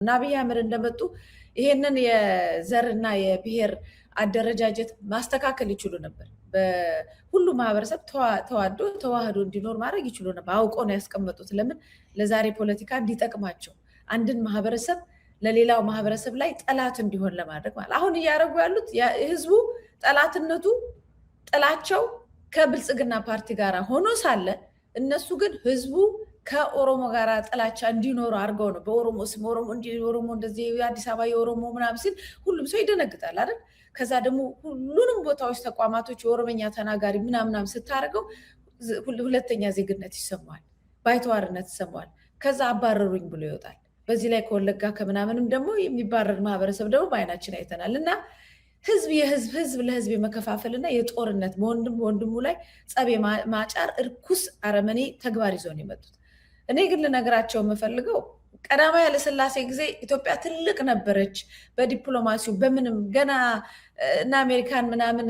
አብይ አህመድ እንደመጡ ይሄንን የዘርና የብሔር አደረጃጀት ማስተካከል ይችሉ ነበር። በሁሉ ማህበረሰብ ተዋህዶ እንዲኖር ማድረግ ይችሉ ነበር። አውቀው ነው ያስቀመጡት። ለምን? ለዛሬ ፖለቲካ እንዲጠቅማቸው አንድን ማህበረሰብ ለሌላው ማህበረሰብ ላይ ጠላት እንዲሆን ለማድረግ ማለት። አሁን እያደረጉ ያሉት ህዝቡ ጠላትነቱ ጥላቸው ከብልጽግና ፓርቲ ጋር ሆኖ ሳለ እነሱ ግን ህዝቡ ከኦሮሞ ጋር ጥላቻ እንዲኖር አድርገው ነው። በኦሮሞ ስም ኦሮሞ ኦሮሞ እንደዚህ አዲስ አበባ የኦሮሞ ምናምን ሲል ሁሉም ሰው ይደነግጣል አይደል? ከዛ ደግሞ ሁሉንም ቦታዎች ተቋማቶች የኦሮመኛ ተናጋሪ ምናምናም ስታደርገው ሁለተኛ ዜግነት ይሰማዋል፣ ባይተዋርነት ይሰማዋል። ከዛ አባረሩኝ ብሎ ይወጣል። በዚህ ላይ ከወለጋ ከምናምንም ደግሞ የሚባረር ማህበረሰብ ደግሞ በአይናችን አይተናል። እና ህዝብ ለህዝብ የመከፋፈልና የጦርነት በወንድሙ ላይ ጸብ ማጫር እርኩስ አረመኔ ተግባር ይዘው ነው የመጡት። እኔ ግን ልነግራቸው የምፈልገው ቀዳማዊ ኃይለ ሥላሴ ጊዜ ኢትዮጵያ ትልቅ ነበረች፣ በዲፕሎማሲው በምንም ገና እና አሜሪካን ምናምን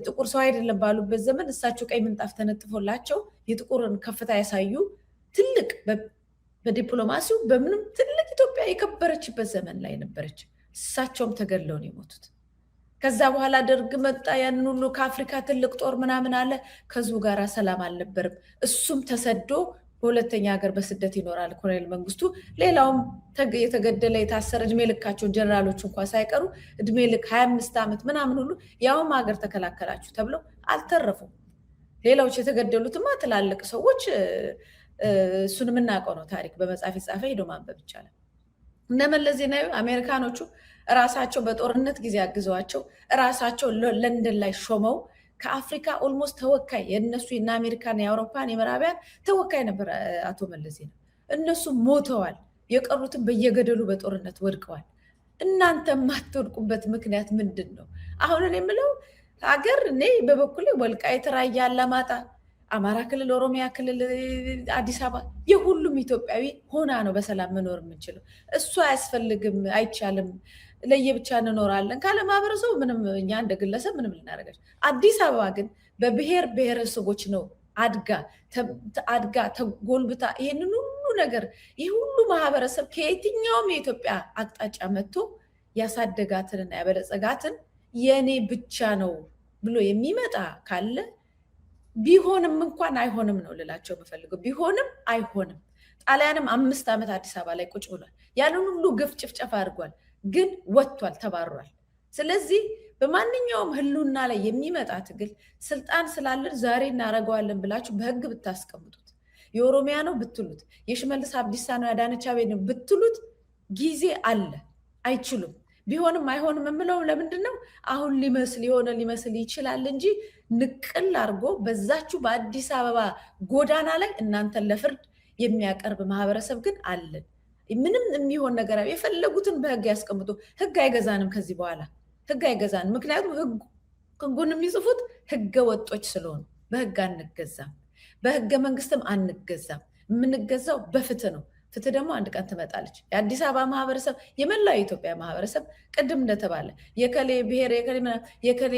ጥቁር ሰው አይደለም ባሉበት ዘመን እሳቸው ቀይ ምንጣፍ ተነጥፎላቸው የጥቁርን ከፍታ ያሳዩ ትልቅ በዲፕሎማሲው በምንም ትልቅ ኢትዮጵያ የከበረችበት ዘመን ላይ ነበረች። እሳቸውም ተገድለው ነው የሞቱት። ከዛ በኋላ ደርግ መጣ። ያንን ሁሉ ከአፍሪካ ትልቅ ጦር ምናምን አለ። ከህዝቡ ጋር ሰላም አልነበርም። እሱም ተሰዶ በሁለተኛ ሀገር በስደት ይኖራል ኮሎኔል መንግስቱ። ሌላውም የተገደለ የታሰረ እድሜ ልካቸውን ጀነራሎች እንኳን ሳይቀሩ እድሜ ልክ 25 ዓመት ምናምን ሁሉ ያውም ሀገር ተከላከላችሁ ተብለው አልተረፉም። ሌላዎች የተገደሉትማ ትላልቅ ሰዎች እሱን የምናውቀው ነው። ታሪክ በመጽሐፍ የጻፈ ሄዶ ማንበብ ይቻላል። እነ መለስ ዜናዊ አሜሪካኖቹ እራሳቸው በጦርነት ጊዜ አግዘዋቸው እራሳቸው ለንደን ላይ ሾመው ከአፍሪካ ኦልሞስት ተወካይ የእነሱ የና አሜሪካን የአውሮፓን የምዕራቢያን ተወካይ ነበር አቶ መለስ ዜናዊ። እነሱ ሞተዋል፣ የቀሩትን በየገደሉ በጦርነት ወድቀዋል። እናንተ የማትወድቁበት ምክንያት ምንድን ነው? አሁን እኔ የምለው ሀገር እኔ በበኩሌ ወልቃይት፣ ራያ፣ አላማጣ፣ አማራ ክልል፣ ኦሮሚያ ክልል፣ አዲስ አበባ የሁሉም ኢትዮጵያዊ ሆና ነው በሰላም መኖር የምንችለው። እሱ አያስፈልግም፣ አይቻልም፣ ለየብቻ እንኖራለን ካለ ማህበረሰቡ ምንም እኛ እንደ ግለሰብ ምንም ልናደርጋች። አዲስ አበባ ግን በብሔር ብሔረሰቦች ነው አድጋ ተጎልብታ ይህንን ሁሉ ነገር ይህ ሁሉ ማህበረሰብ ከየትኛውም የኢትዮጵያ አቅጣጫ መጥቶ ያሳደጋትንና ያበለጸጋትን የኔ ብቻ ነው ብሎ የሚመጣ ካለ ቢሆንም እንኳን አይሆንም ነው ልላቸው የምፈልገው። ቢሆንም አይሆንም። ጣሊያንም 5 ዓመት አዲስ አበባ ላይ ቁጭ ብሏል። ያንን ሁሉ ግፍ ጭፍጨፋ አድርጓል፣ ግን ወጥቷል፣ ተባሯል። ስለዚህ በማንኛውም ህልውና ላይ የሚመጣ ትግል ስልጣን ስላለን ዛሬ እናደርገዋለን ብላችሁ በህግ ብታስቀምጡት፣ የኦሮሚያ ነው ብትሉት፣ የሽመልስ አብዲሳ ነው የአዳነች አቤቤ ነው ብትሉት ጊዜ አለ። አይችሉም። ቢሆንም አይሆንም የምለው ለምንድን ነው? አሁን ሊመስል ይችላል እንጂ ንቅል አድርጎ በዛችሁ በአዲስ አበባ ጎዳና ላይ እናንተን ለፍርድ የሚያቀርብ ማህበረሰብ ግን አለን። ምንም የሚሆን ነገር የፈለጉትን በህግ ያስቀምጡ። ህግ አይገዛንም። ከዚህ በኋላ ህግ አይገዛንም። ምክንያቱም ህጉን የሚጽፉት ህገ ወጦች ስለሆኑ በህግ አንገዛም፣ በህገ መንግስትም አንገዛም። የምንገዛው በፍትህ ነው። ፍትህ ደግሞ አንድ ቀን ትመጣለች። የአዲስ አበባ ማህበረሰብ የመላው የኢትዮጵያ ማህበረሰብ ቅድም እንደተባለ የከሌ ብሔር የከሌ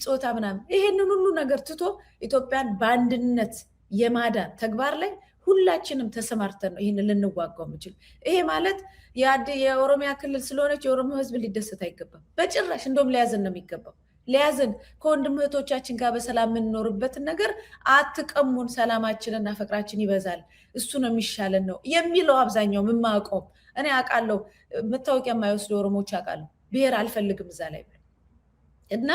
ጾታ ምናምን ይሄንን ሁሉ ነገር ትቶ ኢትዮጵያን በአንድነት የማዳን ተግባር ላይ ሁላችንም ተሰማርተን ነው ይህንን ልንዋጋው የምችል። ይሄ ማለት የኦሮሚያ ክልል ስለሆነች የኦሮሞ ህዝብ ሊደሰት አይገባም በጭራሽ። እንደውም ሊያዝን ነው የሚገባው። ሊያዝን ከወንድም እህቶቻችን ጋር በሰላም የምንኖርበትን ነገር አትቀሙን፣ ሰላማችንና ፍቅራችን ይበዛል፣ እሱ ነው የሚሻለን ነው የሚለው አብዛኛው የማውቀው እኔ አውቃለሁ። መታወቂያ የማይወስዱ ኦሮሞዎች አውቃለሁ። ብሔር አልፈልግም እዛ ላይ እና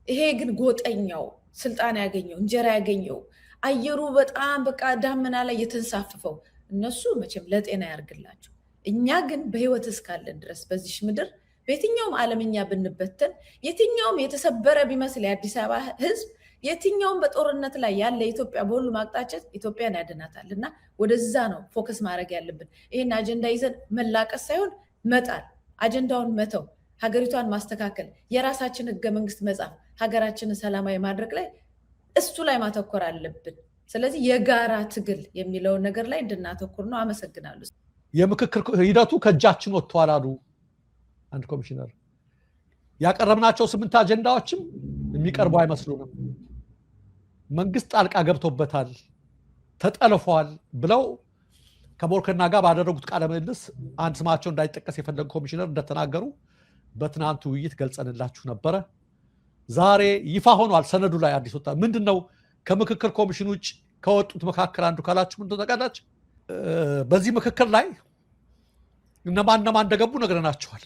ይሄ ግን ጎጠኛው ስልጣን ያገኘው እንጀራ ያገኘው አየሩ በጣም በቃ ዳመና ላይ የተንሳፍፈው እነሱ መቼም ለጤና ያርግላቸው። እኛ ግን በህይወት እስካለን ድረስ በዚህ ምድር በየትኛውም ዓለምኛ ብንበተን የትኛውም የተሰበረ ቢመስል የአዲስ አበባ ህዝብ የትኛውም በጦርነት ላይ ያለ ኢትዮጵያ በሁሉ ማቅጣጫት ኢትዮጵያን ያድናታል። እና ወደዛ ነው ፎከስ ማድረግ ያለብን። ይህን አጀንዳ ይዘን መላቀስ ሳይሆን መጣል፣ አጀንዳውን መተው፣ ሀገሪቷን ማስተካከል፣ የራሳችን ህገ መንግስት መጻፍ፣ ሀገራችንን ሰላማዊ ማድረግ ላይ እሱ ላይ ማተኮር አለብን። ስለዚህ የጋራ ትግል የሚለውን ነገር ላይ እንድናተኩር ነው። አመሰግናለሁ። የምክክር ሂደቱ ከእጃችን ወጥቷል አሉ አንድ ኮሚሽነር። ያቀረብናቸው 8 አጀንዳዎችም የሚቀርቡ አይመስሉንም። መንግስት ጣልቃ ገብቶበታል፣ ተጠልፏል ብለው ከቦርከና ጋር ባደረጉት ቃለ ምልልስ አንድ ስማቸው እንዳይጠቀስ የፈለጉ ኮሚሽነር እንደተናገሩ በትናንቱ ውይይት ገልጸንላችሁ ነበረ። ዛሬ ይፋ ሆኗል ሰነዱ ላይ አዲስ ወጣ። ምንድነው ከምክክር ኮሚሽኑ ውጭ ከወጡት መካከል አንዱ ካላችሁ ምን ተጠቃላችሁ? በዚህ ምክክር ላይ እነማን እንደገቡ ነግረናችኋል።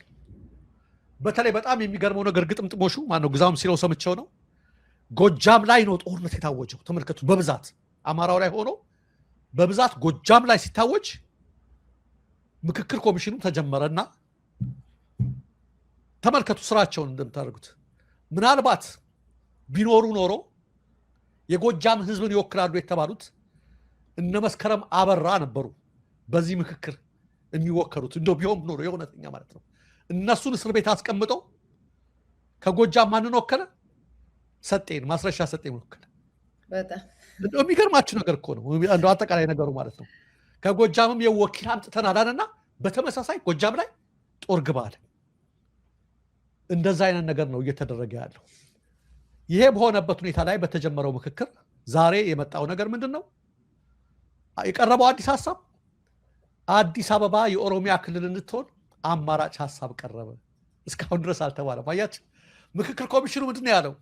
በተለይ በጣም የሚገርመው ነገር ግጥምጥሞሹ ማነው ግዛም ሲለው ሰምቸው ነው። ጎጃም ላይ ነው ጦርነት የታወጀው። ተመልከቱ፣ በብዛት አማራው ላይ ሆኖ በብዛት ጎጃም ላይ ሲታወጅ ምክክር ኮሚሽኑ ተጀመረና ተመልከቱ ስራቸውን እንደምታደርጉት። ምናልባት ቢኖሩ ኖሮ የጎጃም ህዝብን ይወክላሉ የተባሉት እነ መስከረም አበራ ነበሩ በዚህ ምክክር የሚወከሉት። እንደው ቢሆን ኖሮ የእውነተኛ ማለት ነው እነሱን እስር ቤት አስቀምጠው ከጎጃም ማንን ወከለ? ሰጤን፣ ማስረሻ ሰጤን ወከለ። በጣም የሚገርማችሁ ነገር እኮ ነው እንደው አጠቃላይ ነገሩ ማለት ነው። ከጎጃምም የወኪል አምጥተን አዳንና በተመሳሳይ ጎጃም ላይ ጦር ግባ አለ። እንደዛ አይነት ነገር ነው እየተደረገ ያለው። ይሄ በሆነበት ሁኔታ ላይ በተጀመረው ምክክር ዛሬ የመጣው ነገር ምንድን ነው? የቀረበው አዲስ ሀሳብ አዲስ አበባ የኦሮሚያ ክልል እንድትሆን አማራጭ ሀሳብ ቀረበ። እስካሁን ድረስ አልተባለም። አያችሁ፣ ምክክር ኮሚሽኑ ምንድን ነው ያለው?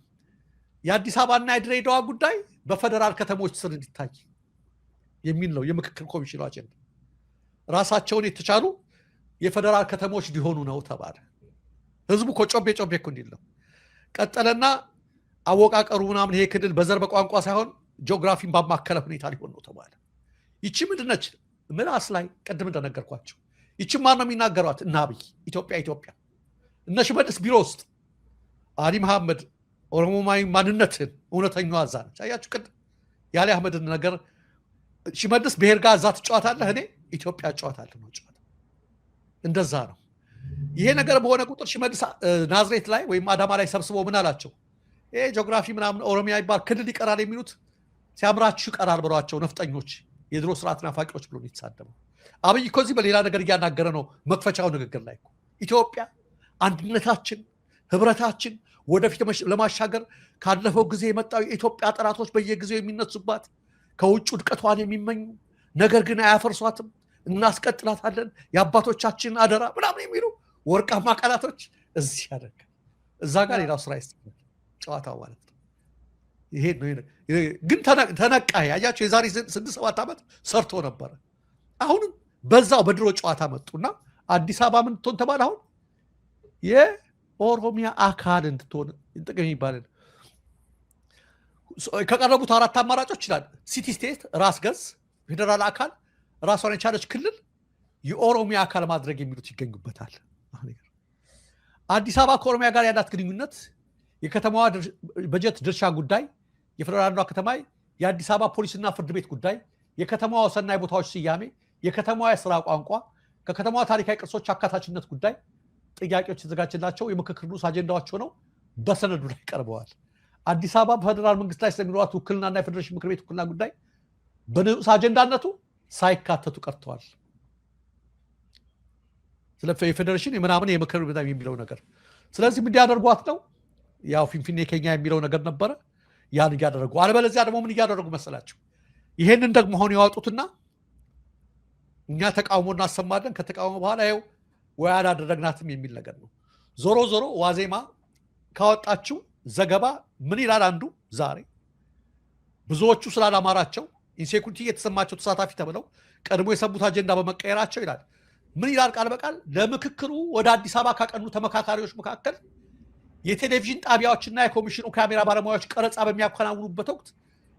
የአዲስ አበባና የድሬዳዋ ጉዳይ በፌደራል ከተሞች ስር እንዲታይ የሚል ነው የምክክር ኮሚሽኑ አጀንዳ። ራሳቸውን የተቻሉ የፌደራል ከተሞች ሊሆኑ ነው ተባለ። ህዝቡ እኮ ጮቤ እኮ እንዲል ነው። ቀጠለና አወቃቀሩ ምናምን ይሄ ክልል በዘር በቋንቋ ሳይሆን ጂኦግራፊን ባማከለ ሁኔታ ሊሆን ነው ተባለ። ይቺ ምንድን ነች? ምላስ ላይ ቅድም እንደነገርኳቸው ይቺ ማን ነው የሚናገሯት? እና አብይ ኢትዮጵያ እነ ሽመልስ ቢሮ ውስጥ አሊ መሐመድ ኦሮሞማዊ ማንነትን እውነተኛዋ እዛ ነች። አያችሁ ቅድም ያለ አህመድን ነገር ሽመልስ ብሔር ጋር እዛ ትጫወታለህ፣ እኔ ኢትዮጵያ እጫወታለሁ ነው ጫወታ። እንደዛ ነው። ይሄ ነገር በሆነ ቁጥር ሽመልስ ናዝሬት ላይ ወይም አዳማ ላይ ሰብስቦ ምን አላቸው? ይሄ ጂኦግራፊ ምናምን ኦሮሚያ ይባል ክልል ይቀራል የሚሉት ሲያምራችሁ ይቀራል ብሏቸው ነፍጠኞች፣ የድሮ ስርዓት ናፋቂዎች ብሎ የተሳደበው አብይ እኮ እዚህ በሌላ ነገር እያናገረ ነው። መክፈቻው ንግግር ላይ ኢትዮጵያ አንድነታችን፣ ህብረታችን ወደፊት ለማሻገር ካለፈው ጊዜ የመጣው የኢትዮጵያ ጠላቶች በየጊዜው የሚነሱባት ከውጭ ውድቀቷን የሚመኙ ነገር ግን አያፈርሷትም፣ እናስቀጥላታለን፣ የአባቶቻችን አደራ ምናምን የሚሉ ወርቃማ ቃላቶች እዚህ ያደርጋል። እዛ ጋር ሌላው ስራ ይስተካከል ጨዋታው ማለት ነው። ይሄ ነው ግን ተነቃ። ያያቸው የዛሬ 6-7 ዓመት ሰርቶ ነበረ። አሁንም በዛው በድሮ ጨዋታ መጡና አዲስ አበባ ምን ትሆን ተባለ? አሁን የኦሮሚያ አካል እንድትሆን ጥቅም ይባላል። ከቀረቡት 4 አማራጮች ይላል ሲቲ ስቴት፣ ራስ ገዝ፣ ፌደራል አካል፣ ራሷን የቻለች ክልል፣ የኦሮሚያ አካል ማድረግ የሚሉት ይገኙበታል። አዲስ አበባ ከኦሮሚያ ጋር ያላት ግንኙነት፣ የከተማዋ በጀት ድርሻ ጉዳይ፣ የፌደራሏ ከተማ የአዲስ አበባ ፖሊስና ፍርድ ቤት ጉዳይ፣ የከተማዋ ወሰናዊ ቦታዎች ስያሜ፣ የከተማዋ የስራ ቋንቋ፣ ከከተማዋ ታሪካዊ ቅርሶች አካታችነት ጉዳይ ጥያቄዎች የተዘጋጀላቸው የምክክር ንዑስ አጀንዳዎች ሆነው በሰነዱ ላይ ቀርበዋል። አዲስ አበባ በፌደራል መንግስት ላይ ስለሚኖራት ውክልናና የፌዴሬሽን ምክር ቤት ውክልና ጉዳይ በንዑስ አጀንዳነቱ ሳይካተቱ ቀርተዋል። ስለ የፌዴሬሽን የምናምን የምክር ቤት የሚለው ነገር ስለዚህ ምን ያደርጓት ነው? ያው ፊንፊኔ ከኛ የሚለው ነገር ነበረ፣ ያን እያደረጉ አለበለዚያ ደግሞ ምን እያደረጉ መሰላቸው? ይሄንን ደግሞ አሁን ያወጡትና እኛ ተቃውሞ እናሰማለን፣ ከተቃውሞ በኋላ ይኸው ወይ አላደረግናትም የሚል ነገር ነው። ዞሮ ዞሮ ዋዜማ ካወጣችው ዘገባ ምን ይላል? አንዱ ዛሬ ብዙዎቹ ስላላማራቸው ኢንሴኩሪቲ የተሰማቸው ተሳታፊ ተብለው ቀድሞ የሰሙት አጀንዳ በመቀየራቸው ይላል። ምን ይላል ቃል በቃል? ለምክክሩ ወደ አዲስ አበባ ካቀኑ ተመካካሪዎች መካከል የቴሌቪዥን ጣቢያዎችና የኮሚሽኑ ካሜራ ባለሙያዎች ቀረጻ በሚያከናውኑበት ወቅት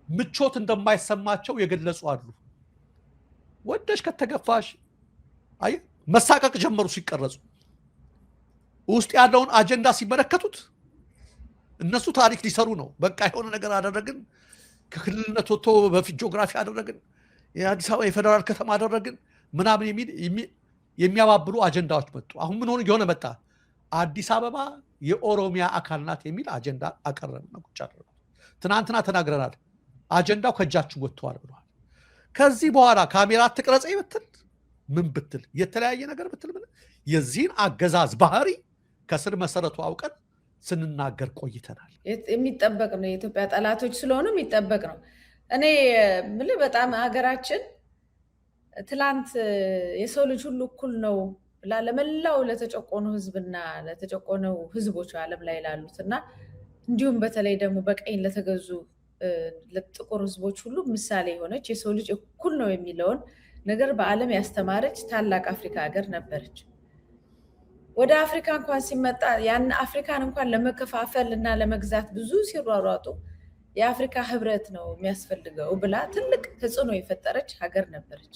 ምቾት እንደማይሰማቸው የገለጹ አሉ። ወደሽ ከተገፋሽ አይ መሳቀቅ ጀመሩ። ሲቀረጹ ውስጥ ያለውን አጀንዳ ሲመለከቱት እነሱ ታሪክ ሊሰሩ ነው። በቃ የሆነ ነገር አደረግን፣ ከክልልነት ወጥቶ በፊት ጂኦግራፊ አደረግን፣ የአዲስ አበባ የፌደራል ከተማ አደረግን ምናምን የሚል የሚያባብሉ አጀንዳዎች መጡ። አሁን ምን ሆነ? የሆነ መጣ። አዲስ አበባ የኦሮሚያ አካል ናት የሚል አጀንዳ አቀረብን። ቁጭ አደረጉ። ትናንትና ተናግረናል። አጀንዳው ከእጃችሁ ወጥተዋል ብለዋል። ከዚህ በኋላ ካሜራ ትቅረጸ ብትል ምን ብትል የተለያየ ነገር ብትል ምን የዚህን አገዛዝ ባህሪ ከስር መሰረቱ አውቀን ስንናገር ቆይተናል። የሚጠበቅ ነው። የኢትዮጵያ ጠላቶች ስለሆኑ የሚጠበቅ ነው። እኔ ምል በጣም ሀገራችን ትላንት የሰው ልጅ ሁሉ እኩል ነው ብላ ለመላው ለተጨቆኑ ህዝብና ለተጨቆነው ህዝቦች ዓለም ላይ ላሉት እና እንዲሁም በተለይ ደግሞ በቀኝ ለተገዙ ለጥቁር ህዝቦች ሁሉ ምሳሌ የሆነች የሰው ልጅ እኩል ነው የሚለውን ነገር በዓለም ያስተማረች ታላቅ አፍሪካ ሀገር ነበረች። ወደ አፍሪካ እንኳን ሲመጣ ያን አፍሪካን እንኳን ለመከፋፈል እና ለመግዛት ብዙ ሲሯሯጡ የአፍሪካ ህብረት ነው የሚያስፈልገው ብላ ትልቅ ተጽዕኖ የፈጠረች ሀገር ነበረች።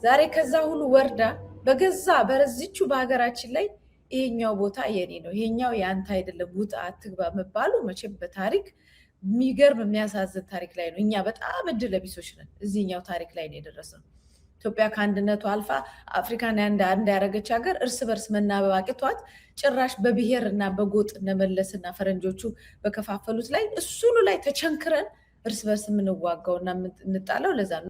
ዛሬ ከዛ ሁሉ ወርዳ በገዛ በረዚቹ በሀገራችን ላይ ይሄኛው ቦታ የኔ ነው፣ ይሄኛው የአንተ አይደለም፣ ውጣ አትግባ መባሉ መቼም በታሪክ የሚገርም የሚያሳዝን ታሪክ ላይ ነው። እኛ በጣም እድለ ቢሶች ነን። እዚህኛው ታሪክ ላይ ነው የደረስነው። ኢትዮጵያ ከአንድነቱ አልፋ አፍሪካን አንድ ያደረገች ሀገር እርስ በርስ መናበብ አቅቷት ጭራሽ በብሔር እና በጎጥ እነመለስና ፈረንጆቹ በከፋፈሉት ላይ እሱኑ ላይ ተቸንክረን እርስ በርስ የምንዋጋው እና የምንጣለው ለዛ ነው።